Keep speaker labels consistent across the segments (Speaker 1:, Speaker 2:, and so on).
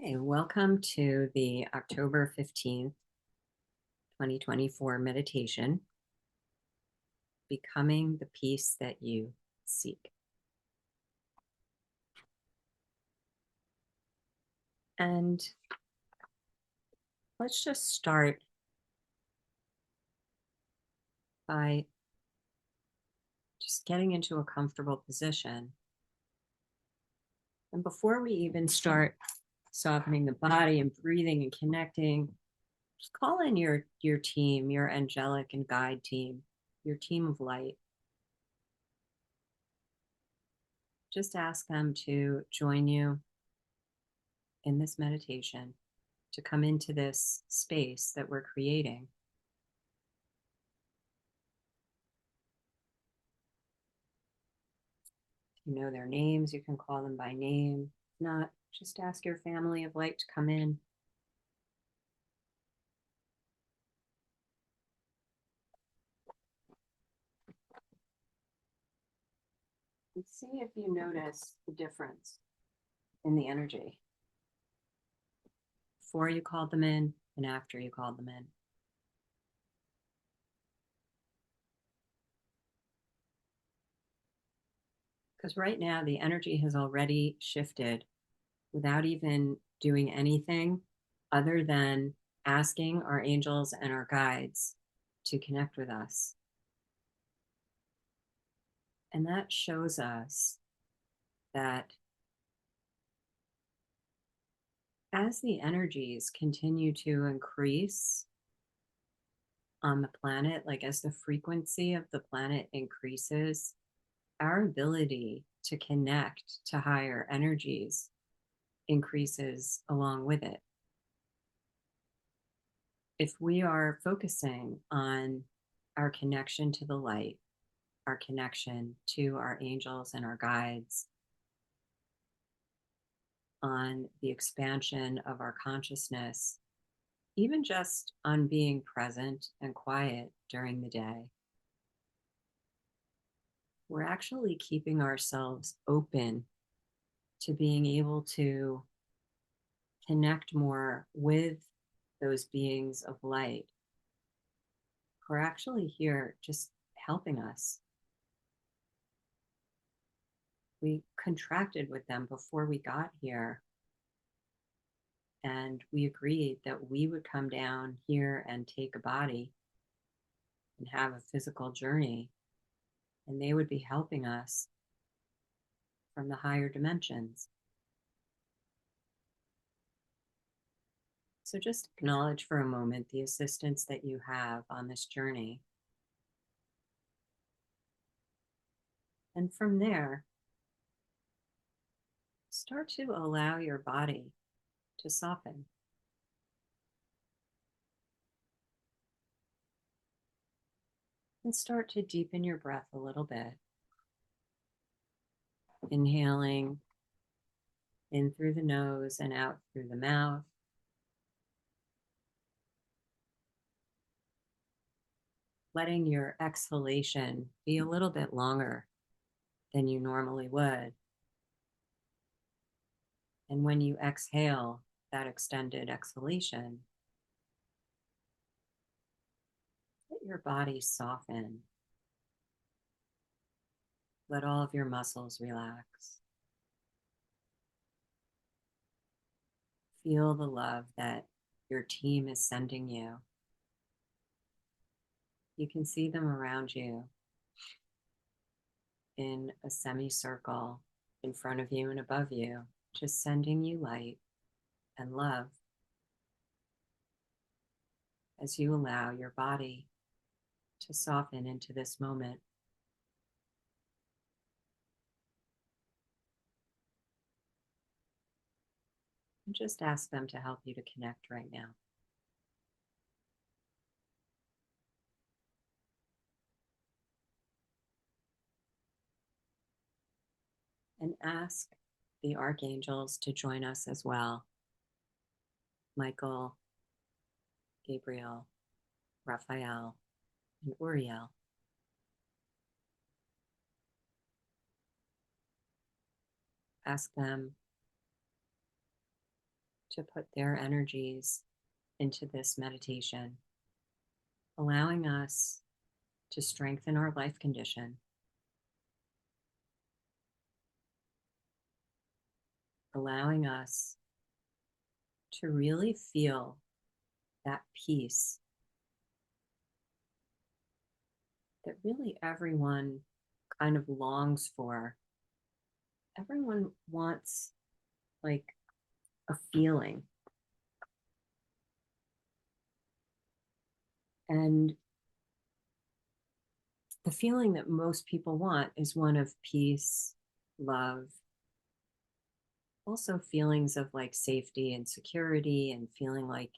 Speaker 1: Hey, welcome to the October 15th, 2024 meditation, Becoming the Peace That You Seek. And let's just start by just getting into a comfortable position. And before we even start softening the body and breathing and connecting, just call in your team, your angelic and guide team, your team of light. Just ask them to join you in this meditation, to come into this space that we're creating. If you know their names, you can call them by name. If not, just ask your family of light to come in. And see if you notice the difference in the energy before you called them in and after you called them in. Because right now, the energy has already shifted without even doing anything other than asking our angels and our guides to connect with us. And that shows us that as the energies continue to increase on the planet, like as the frequency of the planet increases, our ability to connect to higher energies increases along with it. If we are focusing on our connection to the light, our connection to our angels and our guides, on the expansion of our consciousness, even just on being present and quiet during the day, we're actually keeping ourselves open to being able to connect more with those beings of light who are actually here just helping us. We contracted with them before we got here, and we agreed that we would come down here and take a body and have a physical journey, and they would be helping us from the higher dimensions. So just acknowledge for a moment the assistance that you have on this journey. And from there, start to allow your body to soften. And start to deepen your breath a little bit. Inhaling in through the nose and out through the mouth. Letting your exhalation be a little bit longer than you normally would. And when you exhale that extended exhalation, let your body soften. Let all of your muscles relax. Feel the love that your team is sending you. You can see them around you in a semicircle in front of you and above you, just sending you light and love as you allow your body to soften into this moment. And just ask them to help you to connect right now. And ask the archangels to join us as well. Michael, Gabriel, Raphael, and Uriel. Ask them to put their energies into this meditation, allowing us to strengthen our life condition, allowing us to really feel that peace that really everyone kind of longs for. Everyone wants like a feeling. And the feeling that most people want is one of peace, love, also feelings of like safety and security and feeling like,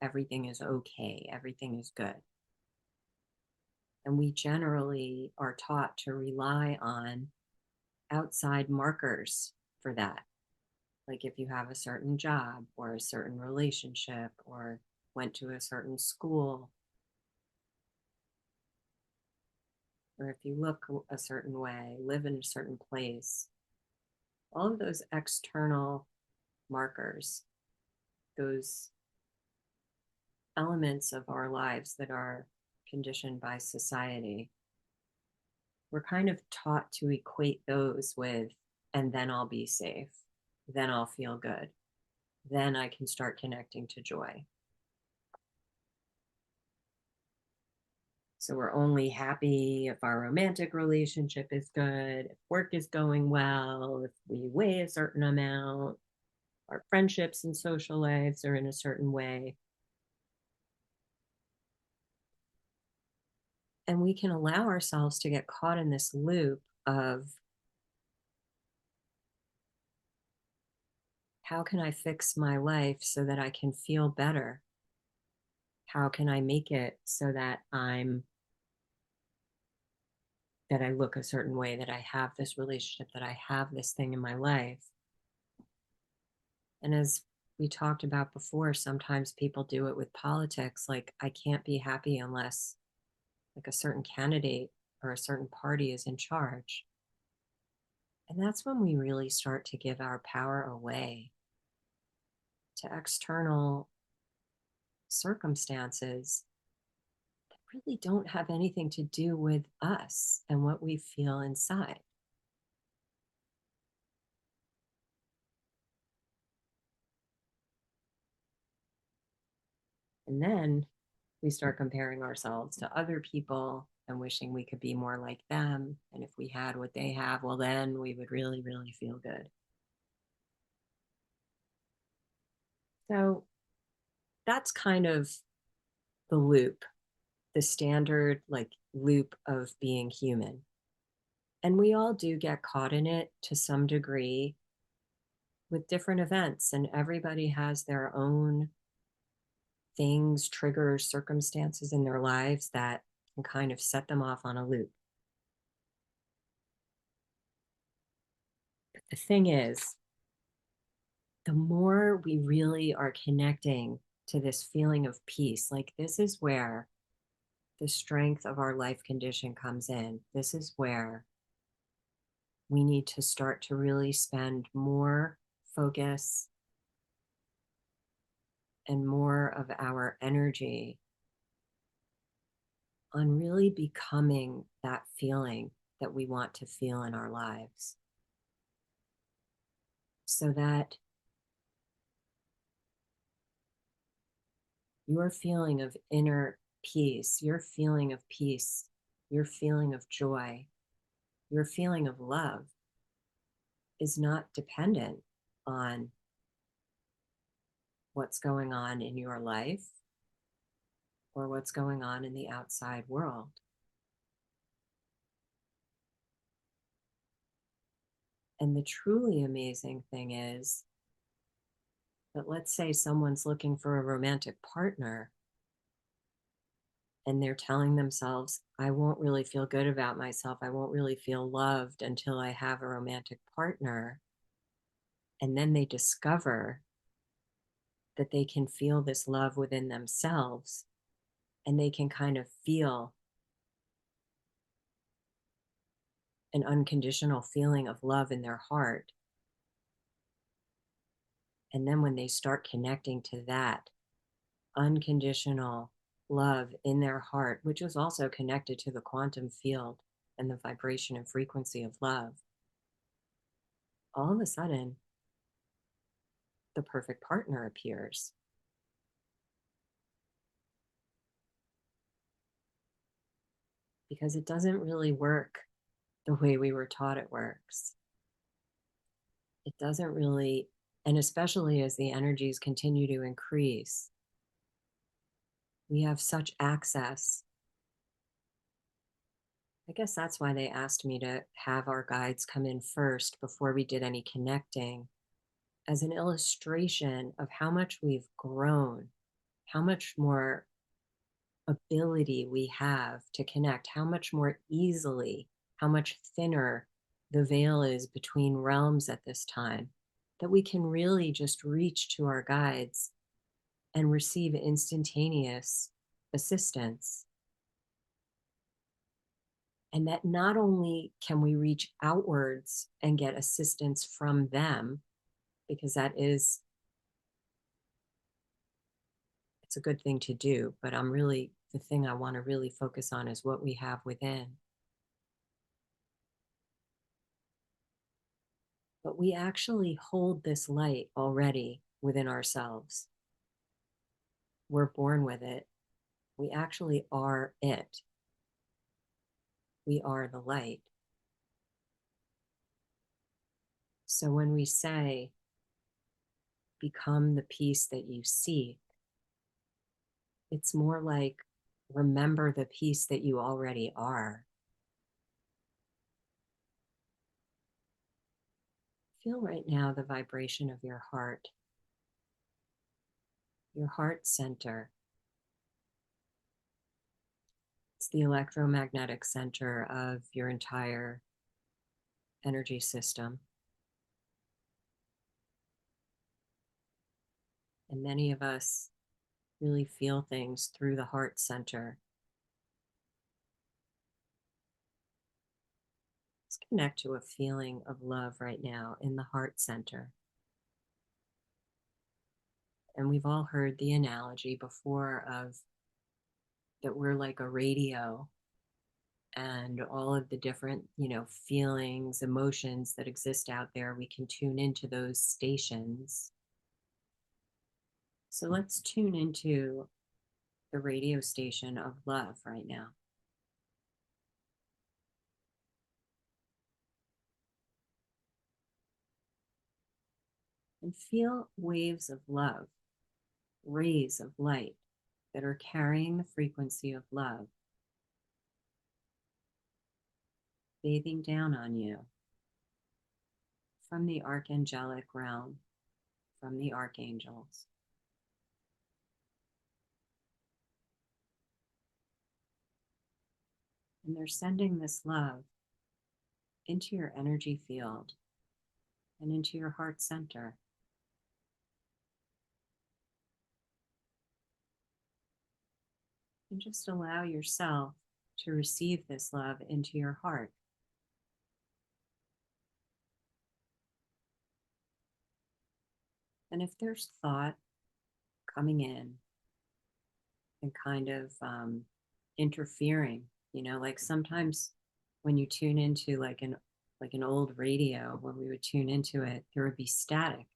Speaker 1: everything is okay, everything is good. And we generally are taught to rely on outside markers for that. Like if you have a certain job or a certain relationship or went to a certain school, or if you look a certain way, live in a certain place, all of those external markers, those elements of our lives that are conditioned by society, we're kind of taught to equate those with, and then I'll be safe, then I'll feel good, then I can start connecting to joy. So we're only happy if our romantic relationship is good, if work is going well, if we weigh a certain amount, our friendships and social lives are in a certain way. And we can allow ourselves to get caught in this loop of how can I fix my life so that I can feel better? How can I make it so that I look a certain way, that I have this relationship, that I have this thing in my life? And as we talked about before, sometimes people do it with politics. Like, I can't be happy unless like a certain candidate or a certain party is in charge. And that's when we really start to give our power away to external circumstances that really don't have anything to do with us and what we feel inside. And then we start comparing ourselves to other people and wishing we could be more like them. And if we had what they have, well, then we would really, really feel good. So that's kind of the loop, the standard like loop of being human. And we all do get caught in it to some degree with different events, and everybody has their own things, triggers, circumstances in their lives that can kind of set them off on a loop. But the thing is, the more we really are connecting to this feeling of peace, like this is where the strength of our life condition comes in. This is where we need to start to really spend more focus and more of our energy on really becoming that feeling that we want to feel in our lives, so that your feeling of inner peace, your feeling of peace, your feeling of joy, your feeling of love is not dependent on what's going on in your life or what's going on in the outside world. And the truly amazing thing is that, let's say someone's looking for a romantic partner and they're telling themselves, I won't really feel good about myself. I won't really feel loved until I have a romantic partner. And then they discover that they can feel this love within themselves, and they can kind of feel an unconditional feeling of love in their heart. And then when they start connecting to that unconditional love in their heart, which is also connected to the quantum field and the vibration and frequency of love, all of a sudden, the perfect partner appears. Because it doesn't really work the way we were taught it works. It doesn't really, and especially as the energies continue to increase, we have such access. I guess that's why they asked me to have our guides come in first before we did any connecting, as an illustration of how much we've grown, how much more ability we have to connect, how much more easily, how much thinner the veil is between realms at this time, that we can really just reach to our guides and receive instantaneous assistance. And that not only can we reach outwards and get assistance from them, because that is, it's a good thing to do, but the thing I want to really focus on is what we have within. But we actually hold this light already within ourselves. We're born with it. We actually are it. We are the light. So when we say, become the peace that you seek, it's more like, remember the peace that you already are. Feel right now the vibration of your heart center. It's the electromagnetic center of your entire energy system. And many of us really feel things through the heart center. Let's connect to a feeling of love right now in the heart center. And we've all heard the analogy before of that we're like a radio, and all of the different, feelings, emotions that exist out there, we can tune into those stations. So let's tune into the radio station of love right now. And feel waves of love, rays of light that are carrying the frequency of love, bathing down on you from the archangelic realm, from the archangels. And they're sending this love into your energy field and into your heart center. And just allow yourself to receive this love into your heart. And if there's thought coming in and kind of interfering, like sometimes when you tune into like an old radio, when we would tune into it, there would be static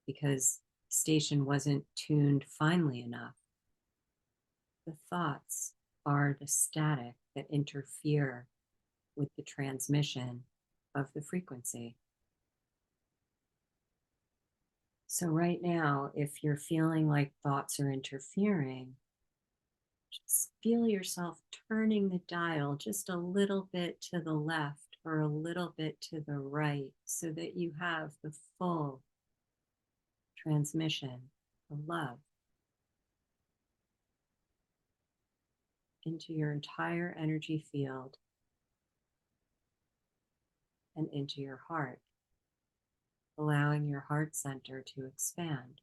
Speaker 1: because the station wasn't tuned finely enough. The thoughts are the static that interfere with the transmission of the frequency. So, right now, if you're feeling like thoughts are interfering, just feel yourself turning the dial just a little bit to the left or a little bit to the right so that you have the full transmission of love into your entire energy field and into your heart, allowing your heart center to expand.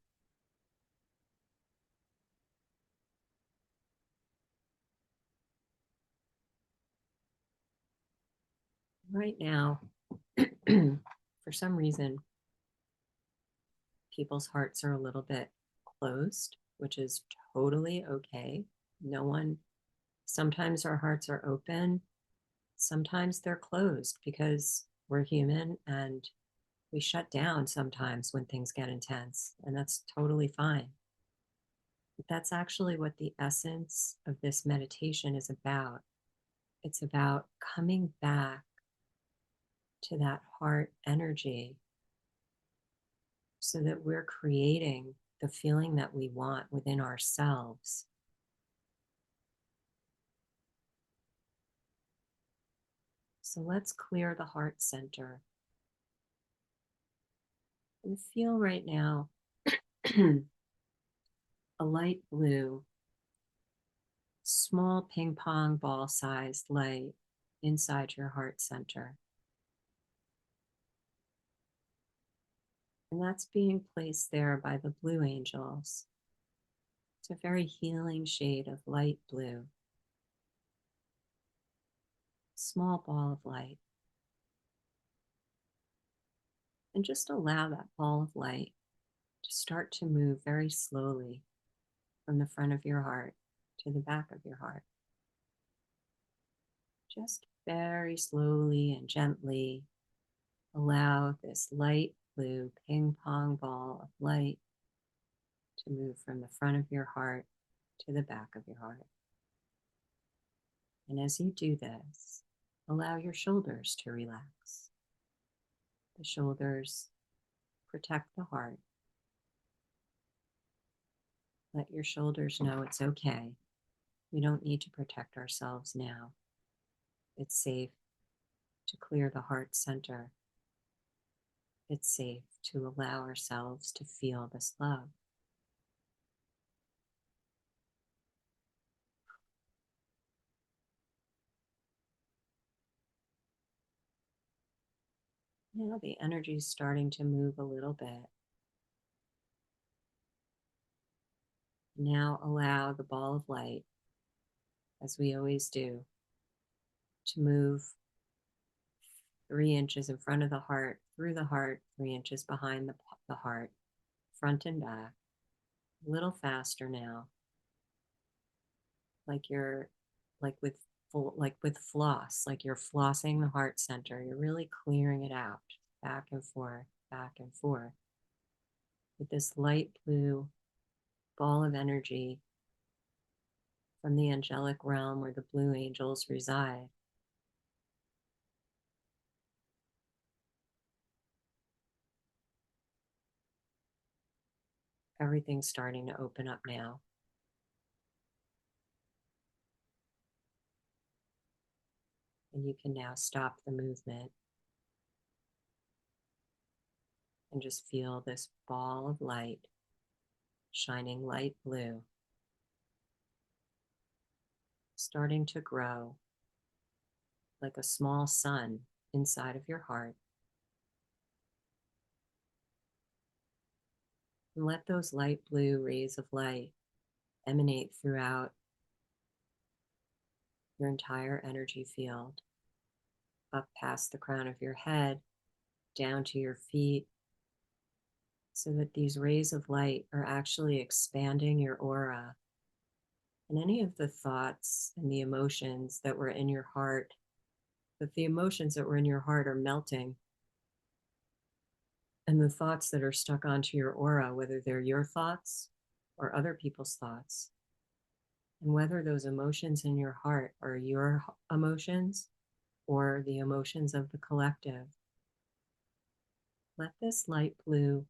Speaker 1: Right now, for some reason, people's hearts are a little bit closed, which is totally okay. No one, sometimes our hearts are open, sometimes they're closed because we're human and we shut down sometimes when things get intense, and that's totally fine. But that's actually what the essence of this meditation is about. It's about coming back to that heart energy so that we're creating the feeling that we want within ourselves. So let's clear the heart center and feel right now a light blue, small ping pong ball sized light inside your heart center. And that's being placed there by the blue angels. It's a very healing shade of light blue, small ball of light. And just allow that ball of light to start to move very slowly from the front of your heart to the back of your heart. Just very slowly and gently allow this light blue ping pong ball of light to move from the front of your heart to the back of your heart. And as you do this, allow your shoulders to relax. The shoulders protect the heart. Let your shoulders know it's okay. We don't need to protect ourselves now. It's safe to clear the heart center. It's safe to allow ourselves to feel this love. Now the energy is starting to move a little bit. Now allow the ball of light, as we always do, to move 3 inches in front of the heart, through the heart, 3 inches behind the heart, front and back. A little faster now, like you're like with like with floss, like you're flossing the heart center. You're really clearing it out, back and forth, with this light blue ball of energy from the angelic realm where the blue angels reside. Everything's starting to open up now. And you can now stop the movement and just feel this ball of light, shining light blue, starting to grow like a small sun inside of your heart. And let those light blue rays of light emanate throughout your entire energy field, up past the crown of your head, down to your feet, so that these rays of light are actually expanding your aura. And any of the thoughts and the emotions that were in your heart, that the emotions that were in your heart are melting. And the thoughts that are stuck onto your aura, whether they're your thoughts or other people's thoughts, and whether those emotions in your heart are your emotions or the emotions of the collective, let this light blue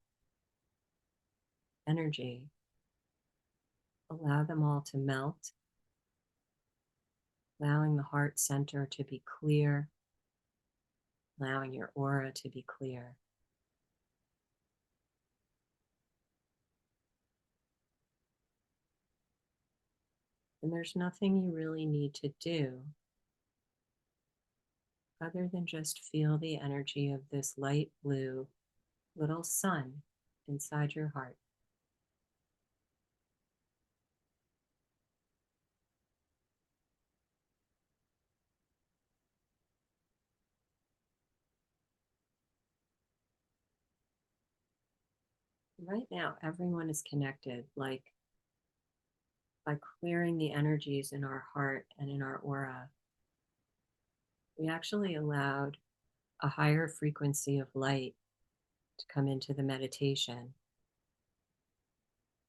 Speaker 1: energy allow them all to melt, allowing the heart center to be clear, allowing your aura to be clear. And there's nothing you really need to do other than just feel the energy of this light blue little sun inside your heart. Right now, everyone is connected, like by clearing the energies in our heart and in our aura. We actually allowed a higher frequency of light to come into the meditation.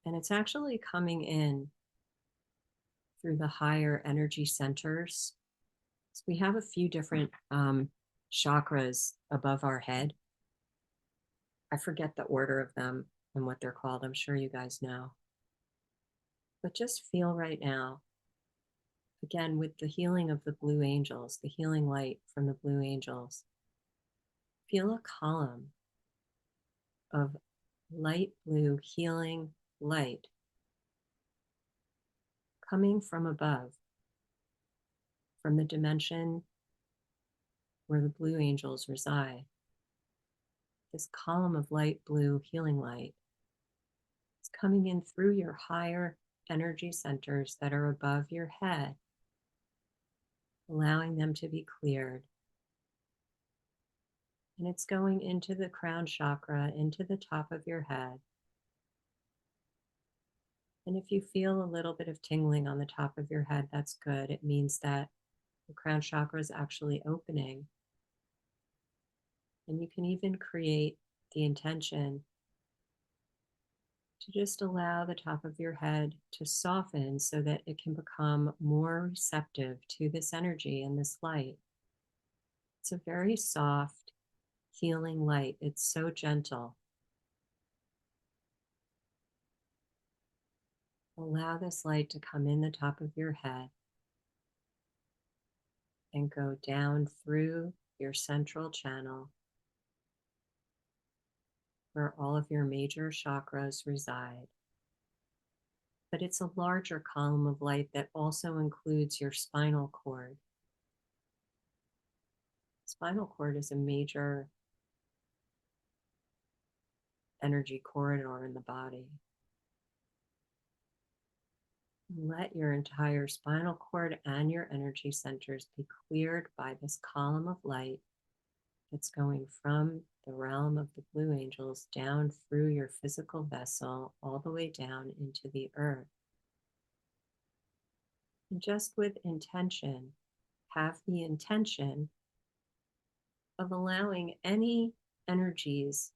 Speaker 1: And it's actually coming in through the higher energy centers. So we have a few different chakras above our head. I forget the order of them and what they're called. I'm sure you guys know. But just feel right now, again, with the healing of the blue angels, the healing light from the blue angels, feel a column of light blue healing light coming from above, from the dimension where the blue angels reside. This column of light blue healing light is coming in through your higher energy centers that are above your head, allowing them to be cleared. And it's going into the crown chakra, into the top of your head. And if you feel a little bit of tingling on the top of your head, that's good. It means that the crown chakra is actually opening. And you can even create the intention to just allow the top of your head to soften so that it can become more receptive to this energy and this light. It's a very soft, healing light. It's so gentle. Allow this light to come in the top of your head and go down through your central channel where all of your major chakras reside. But it's a larger column of light that also includes your spinal cord. Spinal cord is a major energy corridor in the body. Let your entire spinal cord and your energy centers be cleared by this column of light that's going from the realm of the blue angels down through your physical vessel all the way down into the earth. And just with intention, have the intention of allowing any energies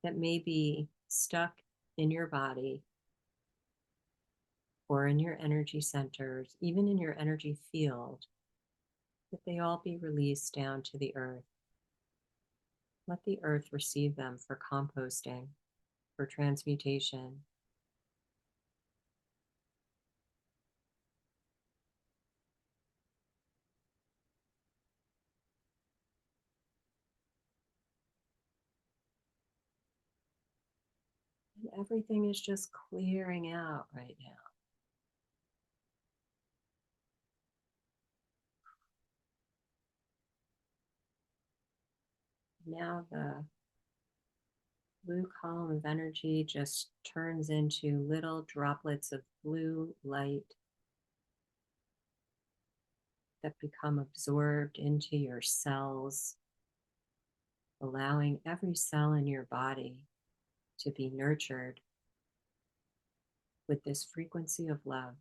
Speaker 1: that may be stuck in your body or in your energy centers, even in your energy field, that they all be released down to the earth. Let the earth receive them for composting, for transmutation. And everything is just clearing out right now. Now the blue column of energy just turns into little droplets of blue light that become absorbed into your cells, allowing every cell in your body to be nurtured with this frequency of love.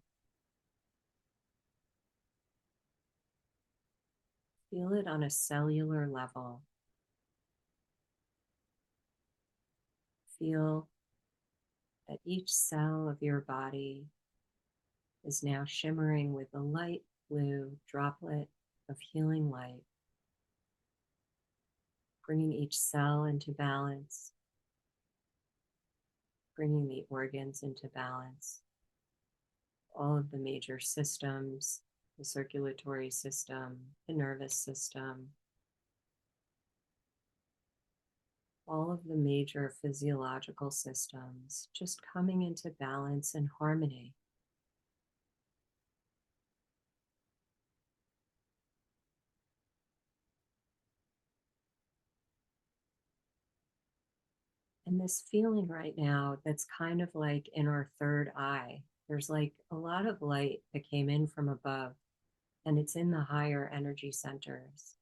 Speaker 1: Feel it on a cellular level. Feel that each cell of your body is now shimmering with a light blue droplet of healing light, bringing each cell into balance, bringing the organs into balance, all of the major systems, the circulatory system, the nervous system, all of the major physiological systems just coming into balance and harmony. And this feeling right now that's kind of like in our third eye, there's like a lot of light that came in from above, and it's in the higher energy centers.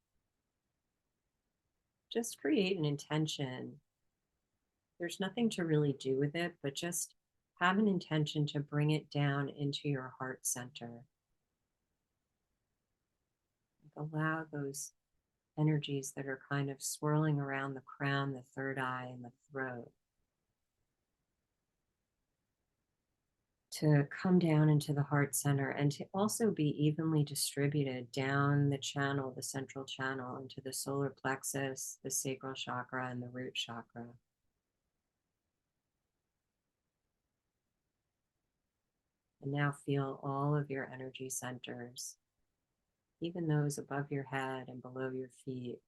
Speaker 1: Just create an intention There's nothing to really do with it, but just have an intention to bring it down into your heart center. Allow those energies that are kind of swirling around the crown, the third eye, and the throat to come down into the heart center and to also be evenly distributed down the channel, the central channel, into the solar plexus, the sacral chakra, and the root chakra. And now feel all of your energy centers, even those above your head and below your feet,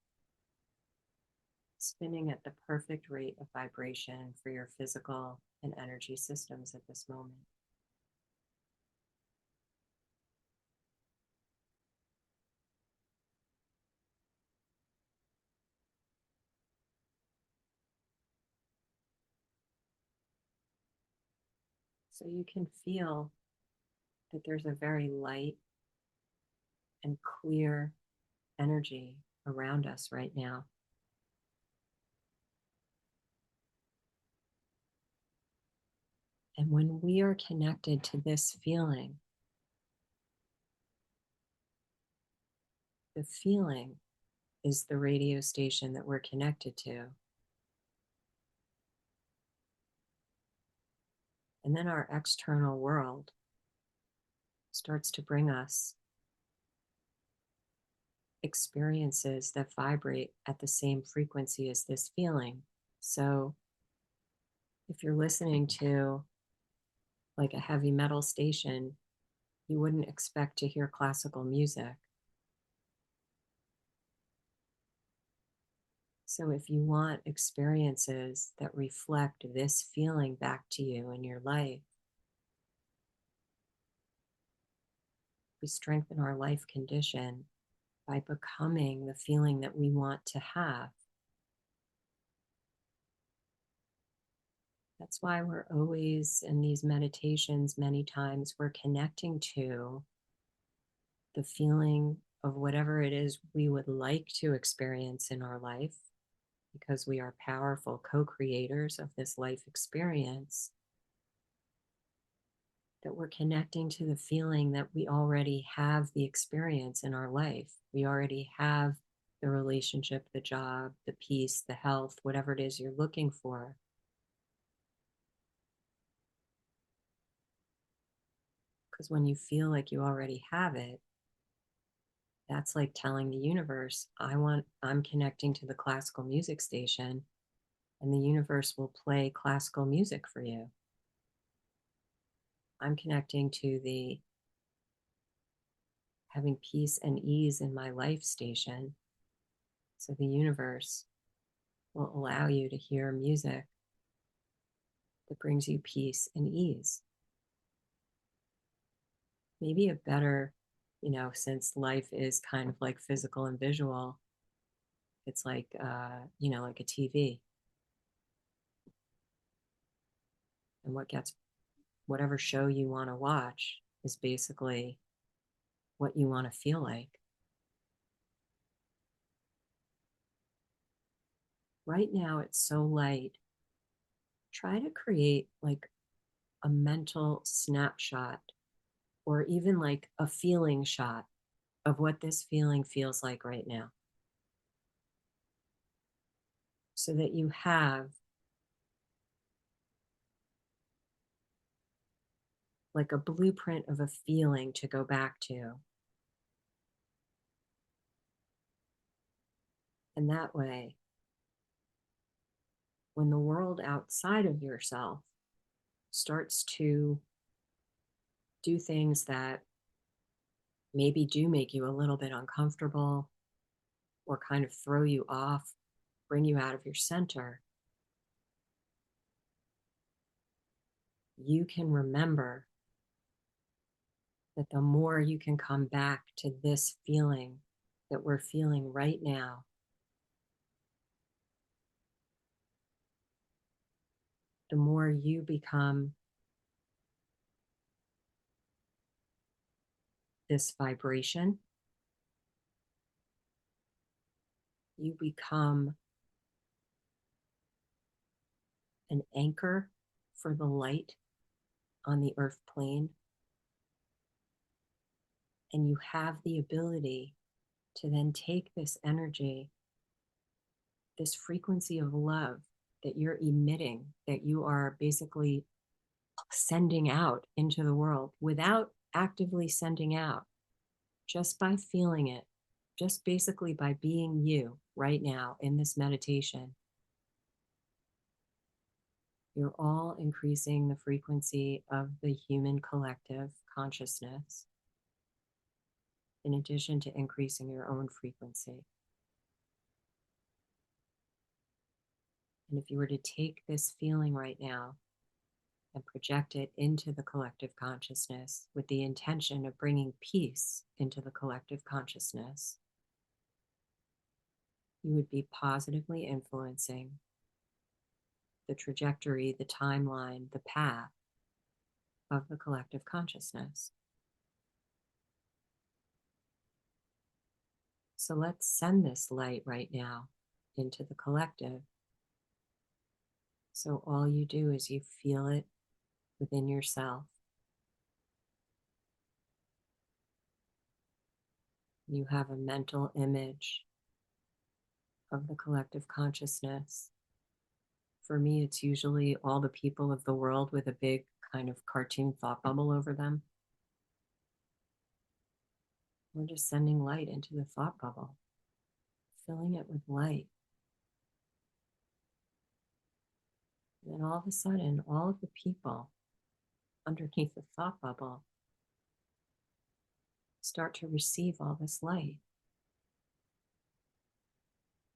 Speaker 1: spinning at the perfect rate of vibration for your physical and energy systems at this moment. So you can feel that there's a very light and clear energy around us right now. And when we are connected to this feeling, the feeling is the radio station that we're connected to. And then our external world starts to bring us experiences that vibrate at the same frequency as this feeling. So if you're listening to like a heavy metal station, you wouldn't expect to hear classical music. So if you want experiences that reflect this feeling back to you in your life, we strengthen our life condition by becoming the feeling that we want to have. That's why we're always in these meditations, many times we're connecting to the feeling of whatever it is we would like to experience in our life, because we are powerful co-creators of this life experience, that we're connecting to the feeling that we already have the experience in our life. We already have the relationship, the job, the peace, the health, whatever it is you're looking for. Because when you feel like you already have it, that's like telling the universe, I'm connecting to the classical music station, and the universe will play classical music for you. I'm connecting to the having peace and ease in my life station. So the universe will allow you to hear music that brings you peace and ease. Maybe a better, since life is kind of like physical and visual, it's like, like a TV. And whatever show you want to watch is basically what you want to feel like. Right now, it's so light. Try to create like a mental snapshot or even like a feeling shot of what this feeling feels like right now, so that you have like a blueprint of a feeling to go back to. And that way, when the world outside of yourself starts to do things that maybe do make you a little bit uncomfortable or kind of throw you off, bring you out of your center, you can remember that the more you can come back to this feeling that we're feeling right now, the more you become this vibration, you become an anchor for the light on the earth plane. And you have the ability to then take this energy, this frequency of love that you're emitting, that you are basically sending out into the world without actively sending out, just by feeling it, just basically by being you right now in this meditation. You're all increasing the frequency of the human collective consciousness, in addition to increasing your own frequency. And if you were to take this feeling right now and project it into the collective consciousness with the intention of bringing peace into the collective consciousness, you would be positively influencing the trajectory, the timeline, the path of the collective consciousness. So let's send this light right now into the collective. So all you do is you feel it within yourself. You have a mental image of the collective consciousness. For me, it's usually all the people of the world with a big kind of cartoon thought bubble over them. We're just sending light into the thought bubble, filling it with light. And then all of a sudden, all of the people underneath the thought bubble start to receive all this light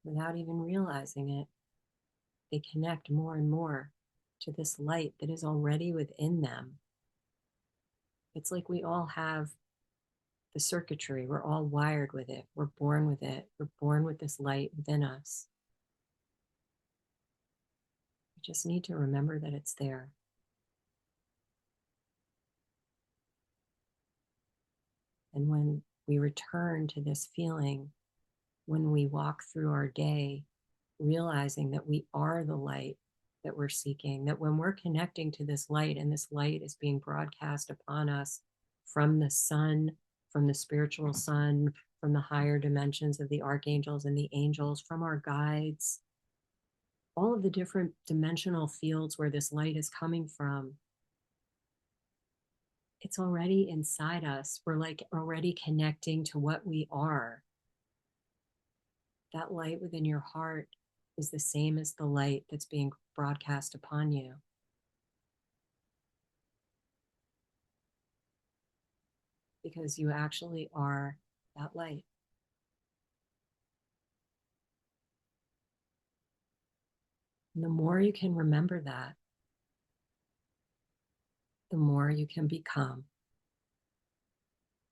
Speaker 1: without even realizing it. They connect more and more to this light that is already within them. It's like we all have the circuitry, we're all wired with it, we're born with it, we're born with this light within us. We just need to remember that it's there. And when we return to this feeling, when we walk through our day, realizing that we are the light that we're seeking, that when we're connecting to this light and this light is being broadcast upon us from the sun, from the spiritual sun, from the higher dimensions of the archangels and the angels, from our guides, all of the different dimensional fields where this light is coming from, it's already inside us. We're like already connecting to what we are. That light within your heart is the same as the light that's being broadcast upon you. Because you actually are that light. And the more you can remember that, the more you can become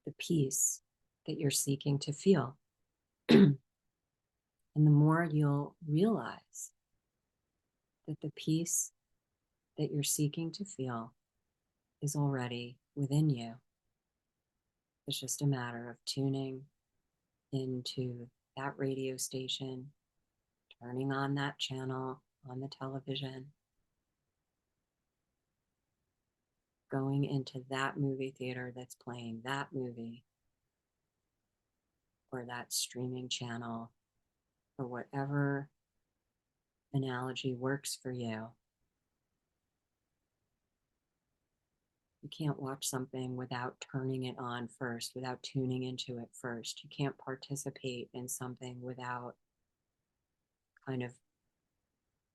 Speaker 1: the peace that you're seeking to feel. And the more you'll realize that the peace that you're seeking to feel is already within you. It's just a matter of tuning into that radio station, turning on that channel on the television, going into that movie theater that's playing that movie, or that streaming channel, or whatever analogy works for you. You can't watch something without turning it on first, without tuning into it first. You can't participate in something without kind of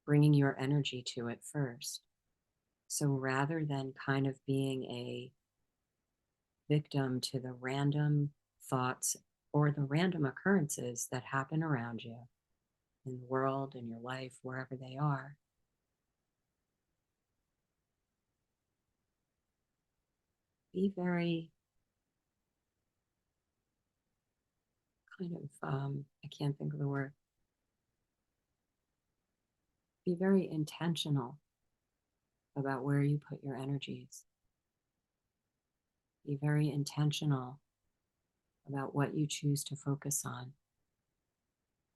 Speaker 1: bringing your energy to it first. So rather than kind of being a victim to the random thoughts or the random occurrences that happen around you in the world, in your life, wherever they are, be very kind of, I can't think of the word, be very intentional about where you put your energies. Be very intentional about what you choose to focus on.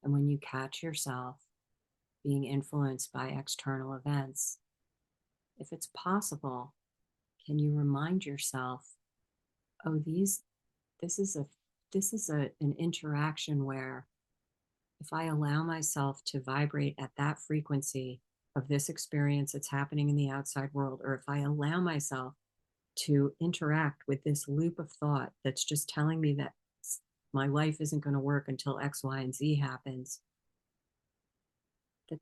Speaker 1: And when you catch yourself being influenced by external events, If it's possible, can you remind yourself, oh, this is a an interaction where if I allow myself to vibrate at that frequency of this experience that's happening in the outside world, or if I allow myself to interact with this loop of thought that's just telling me that my life isn't going to work until X, Y, and Z happens,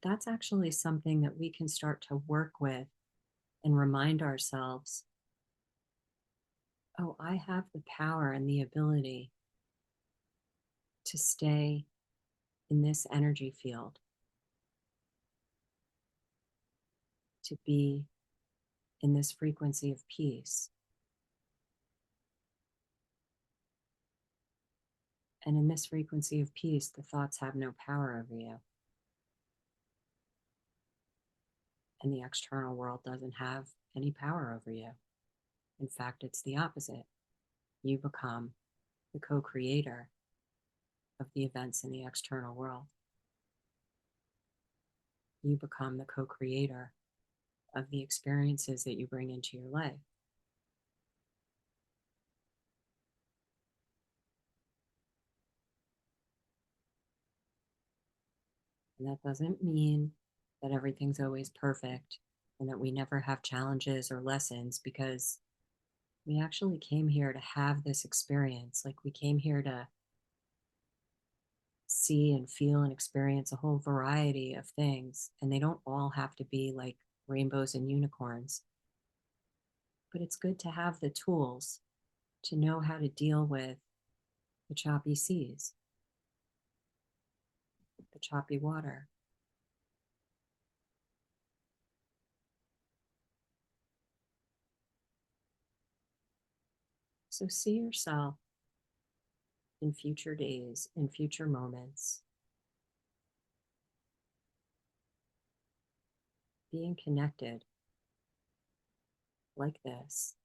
Speaker 1: that's actually something that we can start to work with and remind ourselves, oh, I have the power and the ability to stay in this energy field, to be in this frequency of peace. And in this frequency of peace, the thoughts have no power over you. And the external world doesn't have any power over you. In fact, it's the opposite. You become the co creator of the events in the external world. You become the co creator of the experiences that you bring into your life. And that doesn't mean that everything's always perfect and that we never have challenges or lessons, because we actually came here to have this experience. Like, we came here to see and feel and experience a whole variety of things. And they don't all have to be like rainbows and unicorns. But it's good to have the tools to know how to deal with the choppy seas, the choppy water. So see yourself in future days, in future moments, being connected like this,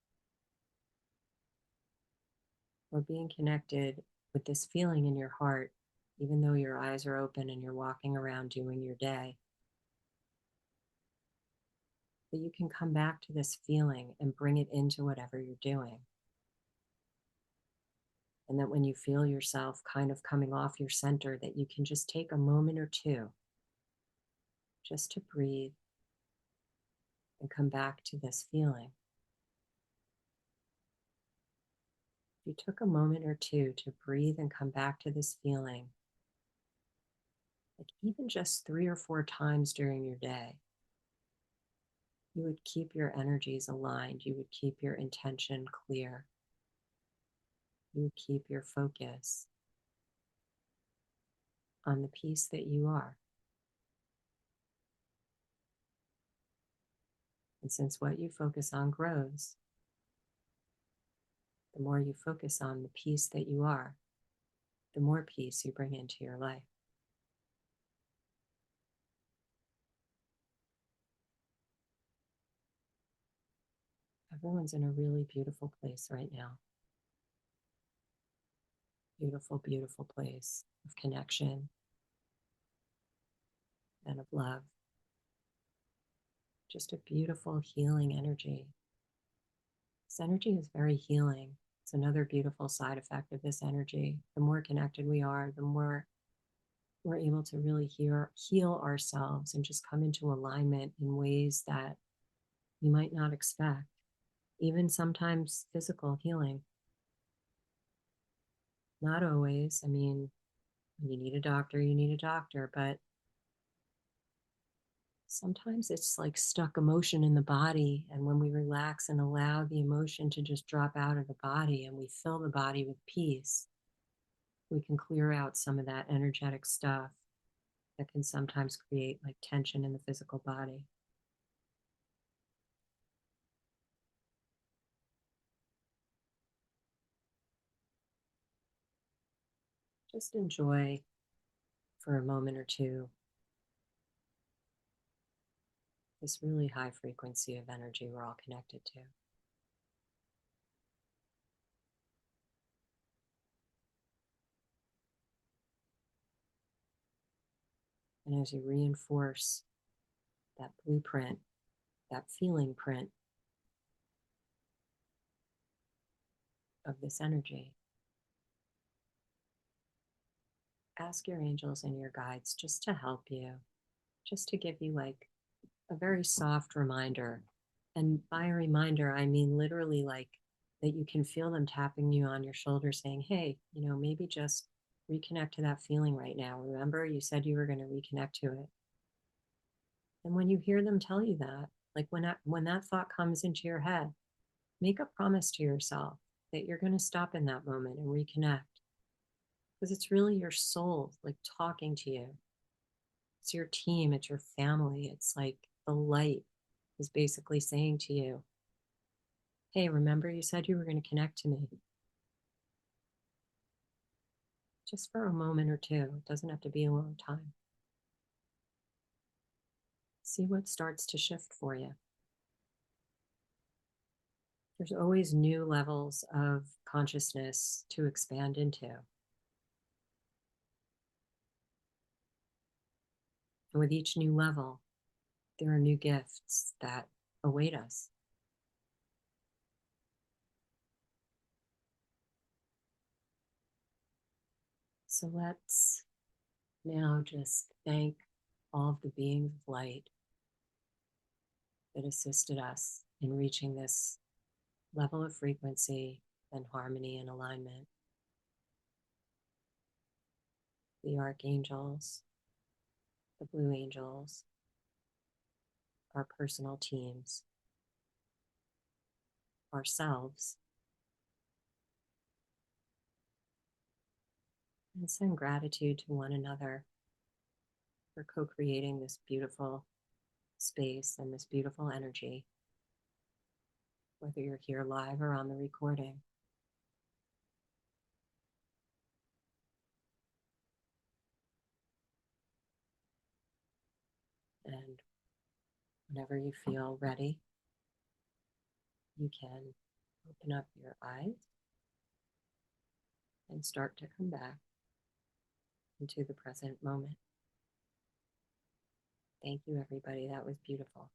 Speaker 1: or being connected with this feeling in your heart, even though your eyes are open and you're walking around doing your day. That you can come back to this feeling and bring it into whatever you're doing. And that when you feel yourself kind of coming off your center, that you can just take a moment or two just to breathe and come back to this feeling. If you took a moment or two to breathe and come back to this feeling, like even just 3 or 4 times during your day, you would keep your energies aligned. You would keep your intention clear. You would keep your focus on the peace that you are. And since what you focus on grows, the more you focus on the peace that you are, the more peace you bring into your life. Everyone's in a really beautiful place right now. Beautiful, beautiful place of connection and of love. Just a beautiful healing energy. This energy is very healing. It's another beautiful side effect of this energy. The more connected we are, the more we're able to really heal ourselves and just come into alignment in ways that you might not expect. Even sometimes physical healing. Not always. I mean, when you need a doctor, you need a doctor, but sometimes it's like stuck emotion in the body. And when we relax and allow the emotion to just drop out of the body and we fill the body with peace, we can clear out some of that energetic stuff that can sometimes create like tension in the physical body. Just enjoy for a moment or two this really high frequency of energy we're all connected to. And as you reinforce that blueprint that feeling print of this energy. Ask your angels and your guides just to help you, just to give you like a very soft reminder. And by a reminder, I mean literally like that you can feel them tapping you on your shoulder saying, hey, maybe just reconnect to that feeling right now. Remember, you said you were going to reconnect to it. And when you hear them tell you that, like when that thought comes into your head, make a promise to yourself that you're going to stop in that moment and reconnect because it's really your soul like talking to you. It's your team, it's your family. It's like the light is basically saying to you, hey, remember you said you were going to connect to me just for a moment or two. It doesn't have to be a long time. See what starts to shift for you. There's always new levels of consciousness to expand into. And with each new level, there are new gifts that await us. So let's now just thank all of the beings of light that assisted us in reaching this level of frequency and harmony and alignment. The archangels, the blue angels, our personal teams, ourselves, and send gratitude to one another for co-creating this beautiful space and this beautiful energy, whether you're here live or on the recording. And whenever you feel ready, you can open up your eyes and start to come back into the present moment. Thank you, everybody. That was beautiful.